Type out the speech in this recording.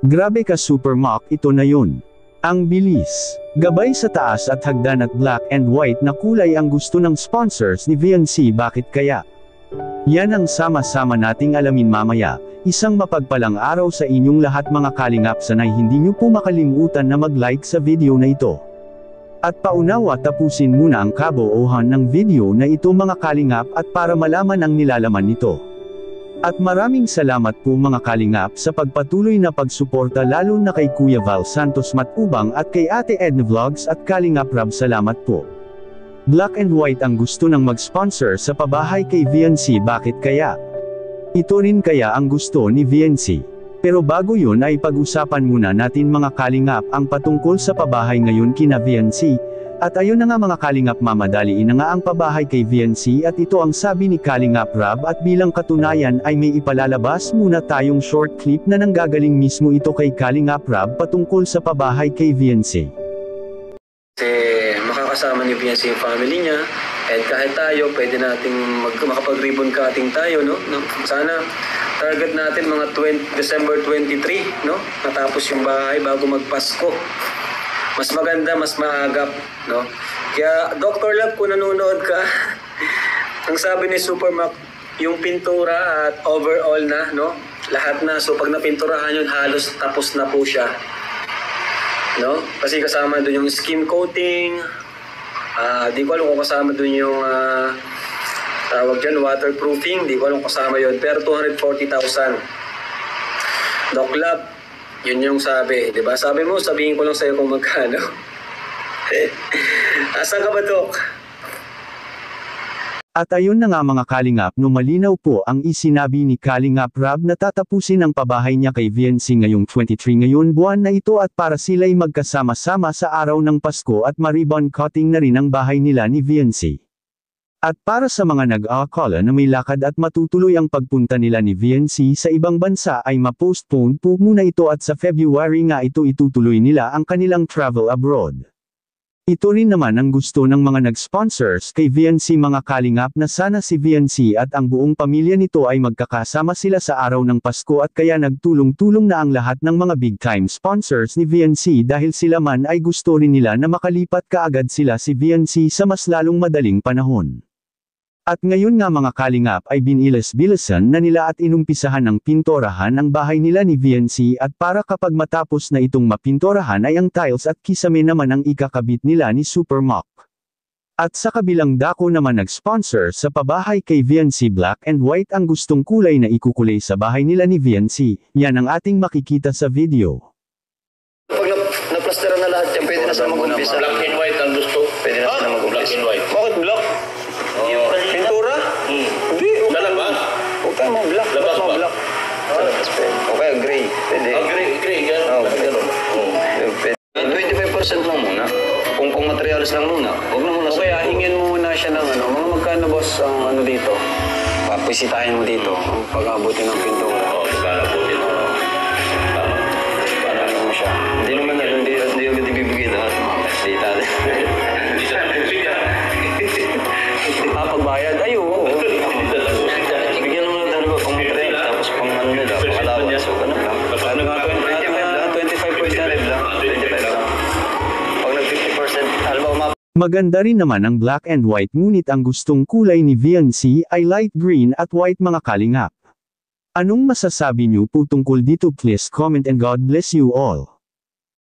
Grabe ka Super Mock, ito na yun. Ang bilis. Gabay sa taas at hagdan at black and white na kulay ang gusto ng sponsors ni VNC, bakit kaya? Yan ang sama-sama nating alamin mamaya. Isang mapagpalang araw sa inyong lahat mga kalingap, sanay hindi nyo po makalimutan na mag-like sa video na ito. At paunawa tapusin muna ang kabuuhan ng video na ito mga kalingap at para malaman ang nilalaman nito. At maraming salamat po mga kalingap sa pagpatuloy na pagsuporta, lalo na kay Kuya Val Santos Matubang at kay Ate Edna Vlogs at Kalingap Rab, salamat po. Black and white ang gusto ng mag-sponsor sa pabahay kay VNC, bakit kaya? Ito rin kaya ang gusto ni VNC. Pero bago yun ay pag-usapan muna natin mga kalingap ang patungkol sa pabahay ngayon kina VNC. At ayun na nga mga kalingap, mamadaliin na nga ang pabahay kay VNC at ito ang sabi ni Kalingap Rab, at bilang katunayan ay may ipalalabas muna tayong short clip na nanggagaling mismo ito kay Kalingap Rab patungkol sa pabahay kay VNC. Kasi makakasama ni VNC yung family niya, at kahit tayo pwede nating makapag-ribbon cutting tayo, no? Sana target natin mga December 23, no? Natapos yung bahay bago magpasko. Mas maganda, mas maagap, no? Kaya Dr. Love, kung nanonood ka, ang sabi ni Super Mac, yung pintura at overall na, no? Lahat na. So pag napinturahan yun, halos tapos na po siya, no? Kasi kasama doon yung skim coating, di ko alam kung kasama doon yung tawag dyan, waterproofing, di ko alam kung kasama yun, pero 240,000. Doc Love, yun yung sabi, di ba? Sabi mo, sabihin ko lang sa'yo kung magkano. Asan ka ba, Doc? At ayun na nga mga kalingap, no, malinaw po ang isinabi ni Kalingap Rab na tatapusin ang pabahay niya kay VNC ngayong 23 ngayon buwan na ito, at para sila'y magkasama-sama sa araw ng Pasko at ma-ribbon cutting na rin ang bahay nila ni VNC. At para sa mga nag-aakala na may lakad at matutuloy ang pagpunta nila ni VNC sa ibang bansa ay ma-postpone po muna ito, at sa February nga ito itutuloy nila ang kanilang travel abroad. Ito rin naman ang gusto ng mga nag-sponsors kay VNC mga kalingap, na sana si VNC at ang buong pamilya nito ay magkakasama sila sa araw ng Pasko, at kaya nagtulong-tulong na ang lahat ng mga big-time sponsors ni VNC dahil sila man ay gusto rin nila na makalipat kaagad sila si VNC sa mas lalong madaling panahon. At ngayon nga mga kalingap ay binilas-bilasan na nila at inumpisahan ng pintorahan ang bahay nila ni VNC, at para kapag matapos na itong mapintorahan ay ang tiles at kisame naman ang ikakabit nila ni Super Mock. At sa kabilang dako naman nag-sponsor sa pabahay kay VNC, black and white ang gustong kulay na ikukulay sa bahay nila ni VNC, yan ang ating makikita sa video. Pag naplasteran na lahat yan, pwede na sila mag-umpisa. Black and white ang gusto. Pwede na sila mag-umpisa. Black and white. Bakit black? Pintura? Hindi. Sa labas? Huwag tayo mga black. Labas ba? Black. Sa labas pwede. Okay, gray. Pwede. Gray. Gano'n. 25% lang muna. Kung materials lang muna. Huwag na muna. Okay, hingin mo muna siya ng ano. Mga magkano boss ang ano dito? Papisitahin mo dito. Pag-abutin ng pintura. Oo, pag-abutin. Para ano mo siya. Hindi naman na. Hindi agad ibibigay lahat. Dita. Hindi siya nagbibigyan. Pagbayad, ay oo. Bigyan naman ng dalawa pang material. Tapos pang ano nila. Pang allowance. So, ganun lang. Ano nga 25% lang. 25 lang. Pag nag-50%, halimbawa Maganda rin naman ang black and white, ngunit ang gustong kulay ni VNC ay light green at white mga kalingap. Anong masasabi niyo po tungkol dito? Please comment and God bless you all.